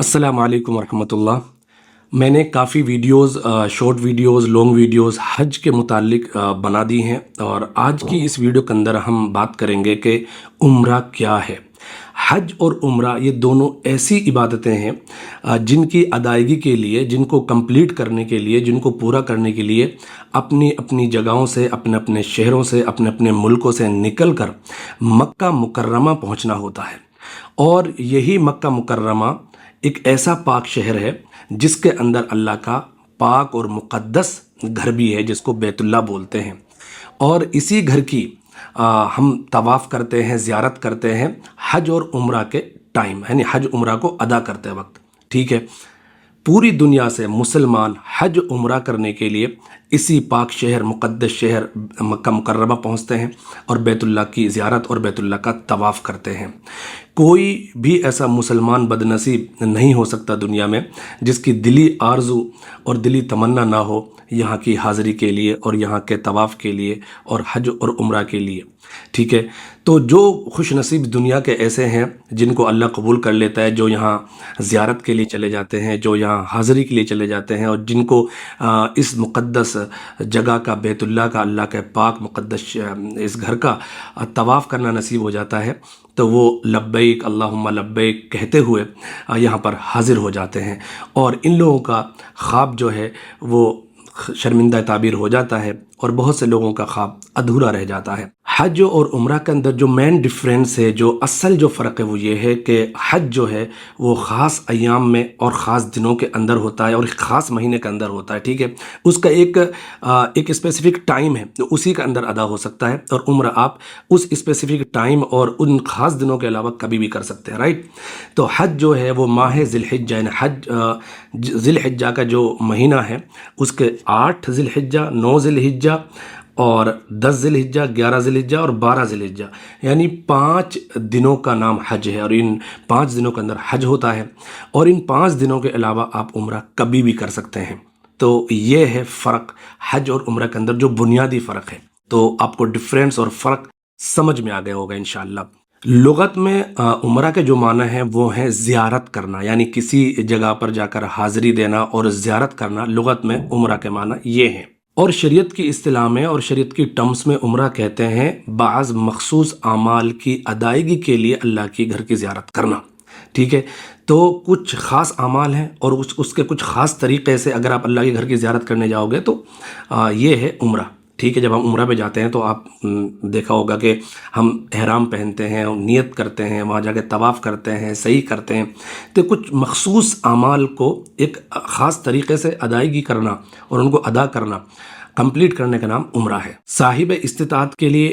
अस्सलाम वालेकुम वरहमतुल्लाह। मैंने काफ़ी videos, short videos, long videos हज के मुतालिक बना दी हैं और आज की इस वीडियो के अंदर हम बात करेंगे कि उम्रा क्या है। हज और उम्रा ये दोनों ऐसी इबादतें हैं जिनकी अदायगी के लिए, जिनको कंप्लीट करने के लिए, जिनको पूरा करने के लिए अपनी अपनी जगहों से, अपने अपने शहरों से, अपने अपने मुल्कों से निकल कर मक्का मुकर्रमा पहुँचना होता है। और यही मक्का मुकर्रमा एक ऐसा पाक शहर है जिसके अंदर अल्लाह का पाक और मुक़द्दस घर भी है, जिसको बैतुल्लाह बोलते हैं। और इसी घर की हम तवाफ़ करते हैं, ज़ियारत करते हैं हज और उम्रा के टाइम, यानी हज उम्रा को अदा करते वक्त। ठीक है, पूरी दुनिया से मुसलमान हज उम्रा करने के लिए इसी पाक शहर, मुक़द्दस शहर मक्का मुकर्रमा पहुँचते हैं और बैतुल्लाह की ज़ियारत और बैतुल्लाह का तवाफ़ करते हैं। कोई भी ऐसा मुसलमान बदनसीब नहीं हो सकता दुनिया में जिसकी दिली आरज़ू और दिली तमन्ना ना हो यहाँ की हाज़िरी के लिए और यहाँ के तवाफ़ के लिए और हज और उम्रा के लिए। ठीक है, तो जो खुश नसीब दुनिया के ऐसे हैं जिनको अल्लाह कबूल कर लेता है, जो यहाँ ज़ियारत के लिए चले जाते हैं, जो यहाँ हाज़िरी के लिए चले जाते हैं और जिनको इस मुक़द्दस जगह का, बैतुल्लाह का, अल्लाह के पाक मुक़द्दस इस घर का तवाफ़ करना नसीब हो जाता है, तो वो लब्बैक अल्लाहुम्मा लब्बैक कहते हुए यहाँ पर हाज़िर हो जाते हैं। और इन लोगों का ख्वाब जो है वो शर्मिंदा ताबीर हो जाता है और बहुत से लोगों का ख्वाब अधूरा रह जाता है। हज और उम्रा के अंदर जो मेन डिफरेंस है, जो असल जो फ़र्क है वो ये है कि हज जो है वो ख़ास अयाम में और ख़ास दिनों के अंदर होता है और एक ख़ास महीने के अंदर होता है। ठीक है, उसका एक स्पेसिफ़िक टाइम है तो उसी के अंदर अदा हो सकता है। और उम्रा आप उस स्पेसिफ़िक टाइम और उन ख़ास दिनों के अलावा कभी भी कर सकते हैं। राइट, तो हज जो है वो माह ज़िलहिज्जा, यानी हज ज़िलहिज्जा का जो महीना है उसके 8 ज़िलहिज्जा, 9 ज़िलहिज्जा और 10 ज़िलहिज्जा, 11 ज़िलहिज्जा और 12 ज़िलहिज्जा, यानी 5 दिनों का नाम हज है। और इन 5 दिनों के अंदर हज होता है और इन 5 दिनों के अलावा आप उम्रा कभी भी कर सकते हैं। तो ये है फ़र्क हज और उम्रा के अंदर, जो बुनियादी फ़र्क है। तो आपको डिफरेंस और फ़र्क समझ में आ गया होगा इंशाअल्लाह। लुगत में उम्रा के जो माना है वो है ज़ियारत करना, यानी किसी जगह पर जाकर हाज़िरी देना और ज़ियारत करना। लुगत में उम्रा के माना ये है। और शरीयत की इस्तिलाह में और शरीयत की टर्म्स में उम्रा कहते हैं बाज़ मखसूस आमाल की अदायगी के लिए अल्लाह की घर की ज़ियारत करना। ठीक है, तो कुछ ख़ास आमाल हैं और उसके कुछ ख़ास तरीक़े से अगर आप अल्लाह के घर की ज़ियारत करने जाओगे तो ये है उम्रा। ठीक है, जब हम उम्रा पे जाते हैं तो आप देखा होगा कि हम एहराम पहनते हैं, नियत करते हैं, वहाँ जाके तवाफ़ करते हैं, सही करते हैं। तो कुछ मखसूस आमाल को एक ख़ास तरीक़े से अदायगी करना और उनको अदा करना, कंप्लीट करने का नाम उम्रा है। साहिब इस्तिताअत के लिए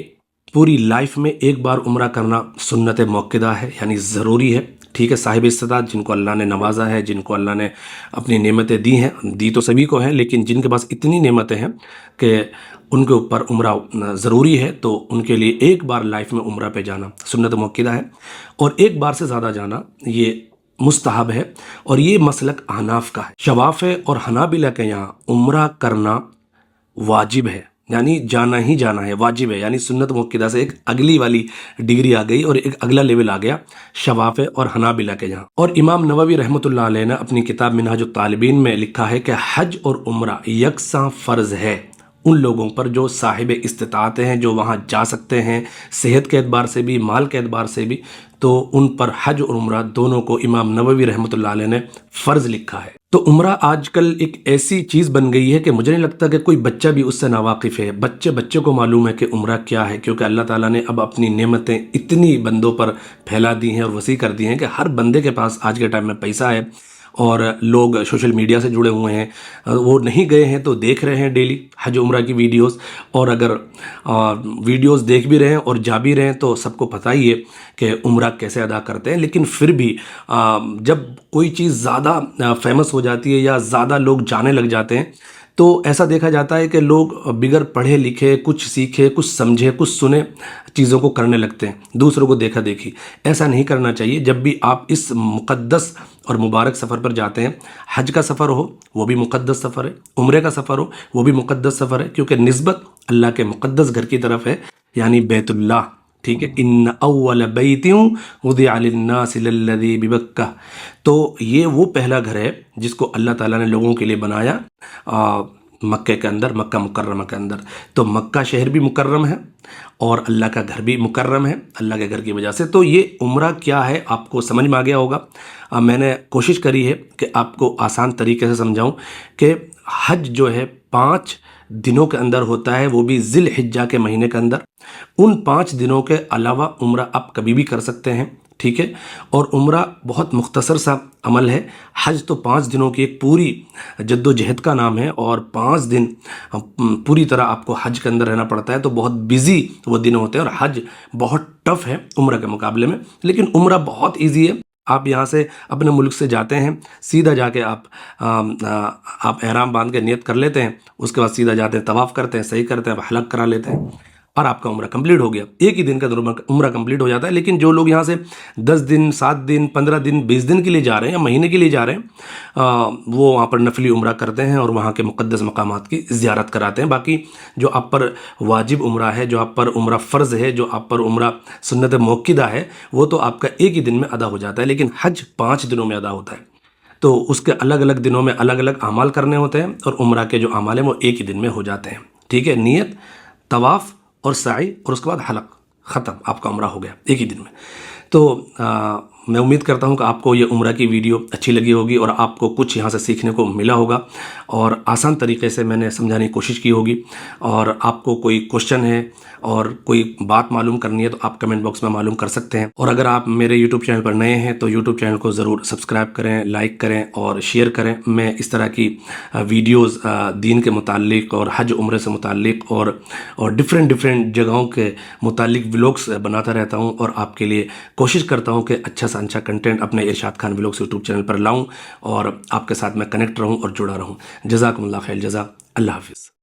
पूरी लाइफ में एक बार उम्रा करना सुन्नत मुअक्कदा है, यानी ज़रूरी है। ठीक है, साहिब इस्तिताअत जिनको अल्लाह ने नवाजा है, जिनको अल्लाह ने अपनी नेमतें दी हैं, दी तो सभी को हैं, लेकिन जिनके पास इतनी नेमतें हैं कि उनके ऊपर उम्रा ज़रूरी है, तो उनके लिए एक बार लाइफ में उम्रा पे जाना सुन्नत मुअक्कदा है। और एक बार से ज़्यादा जाना ये मुस्तहब है और ये मसलक अहनाफ का है। शवाफ़े और हनाबिला के यहाँ उम्रा करना वाजिब है, यानी जाना ही जाना है, वाजिब है। यानी सुन्नत मुअक्कदा से एक अगली वाली डिग्री आ गई और एक अगला लेवल आ गया शवाफ़े और हनाबिला के यहाँ। और इमाम नववी रहमतुल्लाह अलैह ने अपनी किताब मिनहाजुत तालिबीन में लिखा है कि हज और उम्रा यकसां फ़र्ज़ है उन लोगों पर जो साहिब इस्तिताअत हैं, जो वहाँ जा सकते हैं सेहत के एतबार से भी, माल के एतबार से भी। तो उन पर हज और उम्रा दोनों को इमाम नववी रहमतुल्लाह अलैह ने फ़र्ज़ लिखा है। तो उम्रा आजकल एक ऐसी चीज़ बन गई है कि मुझे नहीं लगता कि कोई बच्चा भी उससे नावाकिफ़ है। बच्चे को मालूम है कि उम्रा क्या है, क्योंकि अल्लाह ताला ने अब अपनी नेमतें इतनी बंदों पर फैला दी हैं और वसी कर दी हैं कि हर बंदे के पास आज के टाइम में पैसा है और लोग सोशल मीडिया से जुड़े हुए हैं। वो नहीं गए हैं तो देख रहे हैं डेली हज उम्रा की वीडियोस, और अगर वीडियोस देख भी रहे हैं और जा भी रहे हैं तो सबको पता ही है कि उम्रा कैसे अदा करते हैं। लेकिन फिर भी जब कोई चीज़ ज़्यादा फेमस हो जाती है या ज़्यादा लोग जाने लग जाते हैं तो ऐसा देखा जाता है कि लोग बिगर पढ़े लिखे, कुछ सीखे, कुछ समझे, कुछ सुने चीज़ों को करने लगते हैं, दूसरों को देखा देखी। ऐसा नहीं करना चाहिए। जब भी आप इस मुक़द्दस और मुबारक सफ़र पर जाते हैं, हज का सफ़र हो वो भी मुक़द्दस सफ़र है, उम्रे का सफ़र हो वो भी मुक़द्दस सफ़र है, क्योंकि निस्बत अल्लाह के मुक़द्दस घर की तरफ है, यानी बैतुल्लाह। ٹھیک ہے، ان اول بیت وضع للناس للذی ببکہ، تو یہ وہ پہلا گھر ہے جس کو اللہ تعالیٰ نے لوگوں کے لیے بنایا مکہ کے اندر، مکہ مکرمہ کے اندر. تو مکہ شہر بھی مکرم ہے اور اللہ کا گھر بھی مکرم ہے اللہ کے گھر کی وجہ سے. تو یہ عمرہ کیا ہے آپ کو سمجھ میں آ گیا ہوگا. میں نے کوشش کری ہے کہ آپ کو آسان طریقے سے سمجھاؤں کہ حج جو ہے 5 دنوں کے اندر ہوتا ہے، وہ بھی ذی الحجہ کے مہینے کے اندر. ان 5 دنوں کے علاوہ عمرہ آپ کبھی بھی کر سکتے ہیں، ٹھیک ہے. اور عمرہ بہت مختصر سا عمل ہے. حج تو 5 دنوں کی ایک پوری جد و جہد کا نام ہے، اور 5 دن پوری طرح آپ کو حج کے اندر رہنا پڑتا ہے. تو بہت بیزی وہ دن ہوتے ہیں، اور حج بہت ٹف ہے عمرہ کے مقابلے میں. لیکن عمرہ بہت ایزی ہے. آپ یہاں سے اپنے ملک سے جاتے ہیں، سیدھا جا کے آپ احرام باندھ کے نیت کر لیتے ہیں، اس کے بعد سیدھا جاتے ہیں، طواف کرتے ہیں، صحیح کرتے ہیں، حلق کرا لیتے ہیں، اور آپ کا عمرہ کمپلیٹ ہو گیا. ایک ہی دن کا عمرہ کمپلیٹ ہو جاتا ہے. لیکن جو لوگ یہاں سے 10 دن 7 دن 15 دن 20 دن کے لیے جا رہے ہیں یا مہینے کے لیے جا رہے ہیں، وہ وہاں پر نفلی عمرہ کرتے ہیں اور وہاں کے مقدس مقامات کی زیارت کراتے ہیں. باقی جو آپ پر واجب عمرہ ہے، جو آپ پر عمرہ فرض ہے، جو آپ پر عمرہ سنت موقدہ ہے، وہ تو آپ کا ایک ہی دن میں ادا ہو جاتا ہے. لیکن حج 5 دنوں میں ادا ہوتا ہے. تو اس کے الگ الگ دنوں میں الگ الگ اعمال کرنے ہوتے ہیں، اور عمرہ کے جو اعمال ہیں وہ ایک ہی دن میں ہو جاتے ہیں. ٹھیک ہے، نیت، طواف اور سعی، اور اس کے بعد حلق، ختم، آپ کا عمرہ ہو گیا ایک ہی دن میں. تو میں امید کرتا ہوں کہ آپ کو یہ عمرہ کی ویڈیو اچھی لگی ہوگی اور آپ کو کچھ یہاں سے سیکھنے کو ملا ہوگا، اور آسان طریقے سے میں نے سمجھانے کی کوشش کی ہوگی. اور آپ کو کوئی کوشچن ہے اور کوئی بات معلوم کرنی ہے تو آپ کمنٹ باکس میں معلوم کر سکتے ہیں. اور اگر آپ میرے یوٹیوب چینل پر نئے ہیں تو یوٹیوب چینل کو ضرور سبسکرائب کریں، لائک کریں اور شیئر کریں. میں اس طرح کی ویڈیوز دین کے متعلق اور حج عمرے سے متعلق اور ڈفرینٹ جگہوں کے متعلق ولاگس بناتا رہتا ہوں، اور آپ کے لیے کوشش کرتا ہوں کہ اچھا سے اچھا کنٹینٹ اپنے ارشاد خان ولاگس یوٹیوب چینل پر لاؤں اور آپ کے ساتھ میں کنیکٹ رہوں اور جڑا رہوں. جزاکم اللہ خیر جزا. اللہ حافظ.